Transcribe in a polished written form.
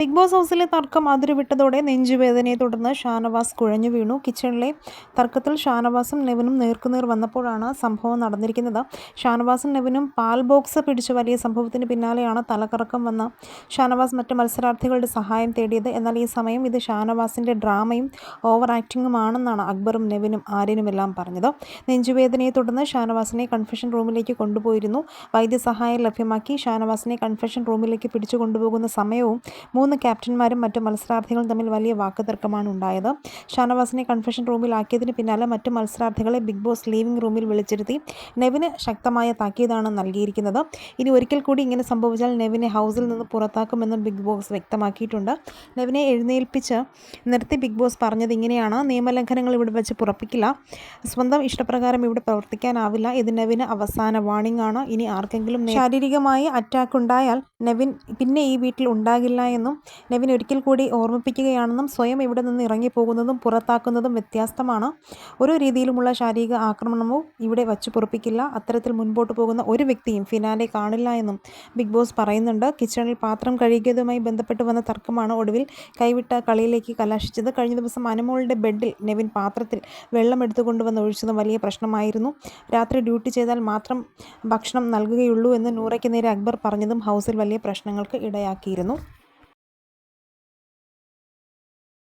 Big boss ഹൗസിലെ തർക്കം അതിരുവിട്ടതോടെ നെഞ്ചുവേദനയെ തുടർന്ന് ഷാനവാസ് കുഴഞ്ഞു വീണു. കിച്ചണിലെ തർക്കത്തിൽ ഷാനവാസും നെവിനും നേർക്കുനേർ വന്നപ്പോഴാണ് സംഭവം നടന്നിരിക്കുന്നത്. ഷാനവാസും നെവിനും പാൽ ബോക്സ് പിടിച്ചു വലിയ സംഭവത്തിന് പിന്നാലെയാണ് തലകറക്കം വന്ന ഷാനവാസ് മറ്റ് മത്സരാർത്ഥികളുടെ സഹായം തേടിയത്. എന്നാൽ ഈ സമയം ഇത് ഷാനവാസിന്റെ ഡ്രാമയും ഓവർ ആക്ടിങ്ങുമാണെന്നാണ് അക്ബറും നെവിനും ആര്യനുമെല്ലാം പറഞ്ഞത്. നെഞ്ചുവേദനയെ തുടർന്ന് ഷാനവാസിനെ കൺഫെഷൻ റൂമിലേക്ക് കൊണ്ടുപോയിരുന്നു. വൈദ്യസഹായം ലഭ്യമാക്കി ഷാനവാസിനെ കൺഫെഷൻ റൂമിലേക്ക് പിടിച്ചു കൊണ്ടുപോകുന്ന സമയവും ക്യാപ്റ്റന്മാരും മറ്റു മത്സരാർത്ഥികളും തമ്മിൽ വലിയ വാക്കുതർക്കമാണ് ഉണ്ടായത്. ഷാനവാസിനെ കൺഫെഷൻ റൂമിലാക്കിയതിന് പിന്നാലെ മറ്റു മത്സരാർത്ഥികളെ ബിഗ് ബോസ് ലീവിംഗ് റൂമിൽ വിളിച്ചിരുത്തി നെവിന് ശക്തമായ താക്കീതാണ് നൽകിയിരിക്കുന്നത്. ഇനി ഒരിക്കൽ കൂടി ഇങ്ങനെ സംഭവിച്ചാൽ നെവിനെ ഹൗസിൽ നിന്ന് പുറത്താക്കുമെന്നും ബിഗ് ബോസ് വ്യക്തമാക്കിയിട്ടുണ്ട്. നെവിനെ എഴുന്നേൽപ്പിച്ച് നിർത്തി ബിഗ് ബോസ് പറഞ്ഞത് ഇങ്ങനെയാണ്: നിയമലംഘനങ്ങൾ ഇവിടെ വെച്ച് പുറപ്പിക്കില്ല, സ്വന്തം ഇഷ്ടപ്രകാരം ഇവിടെ പ്രവർത്തിക്കാനാവില്ല. ഇത് നെവിന് അവസാന വാണിംഗ് ആണ്. ഇനി ആർക്കെങ്കിലും ശാരീരികമായി അറ്റാക്ക് ഉണ്ടായാൽ നെവിൻ പിന്നെ ഈ വീട്ടിൽ ഉണ്ടാകില്ല എന്നും നെവിൻ ഒരിക്കൽ കൂടി ഓർമ്മിപ്പിക്കുകയാണെന്നും സ്വയം ഇവിടെ നിന്ന് ഇറങ്ങിപ്പോകുന്നതും പുറത്താക്കുന്നതും വ്യത്യസ്തമാണ്. ഒരു രീതിയിലുമുള്ള ശാരീരിക ആക്രമണമോ ഇവിടെ വച്ചു പൊറുപ്പിക്കില്ല. അത്തരത്തിൽ മുൻപോട്ട് പോകുന്ന ഒരു വ്യക്തിയും ഫിനാലെ കാണില്ല എന്നും ബിഗ് ബോസ് പറയുന്നുണ്ട്. കിച്ചണിൽ പാത്രം കഴുകിയതുമായി ബന്ധപ്പെട്ട് വന്ന തർക്കമാണ് ഒടുവിൽ കൈവിട്ട കളിയിലേക്ക് കലാശിച്ചത്. കഴിഞ്ഞ ദിവസം അനുമോളുടെ ബെഡിൽ നെവിൻ പാത്രത്തിൽ വെള്ളം എടുത്തുകൊണ്ടുവന്ന് ഒഴിച്ചതും വലിയ പ്രശ്നമായിരുന്നു. രാത്രി ഡ്യൂട്ടി ചെയ്താൽ മാത്രം ഭക്ഷണം നൽകുകയുള്ളൂ എന്ന് നൂറയ്ക്ക് നേരെ അക്ബർ പറഞ്ഞതും ഹൗസിൽ വലിയ പ്രശ്നങ്ങൾക്ക് ഇടയാക്കിയിരുന്നു.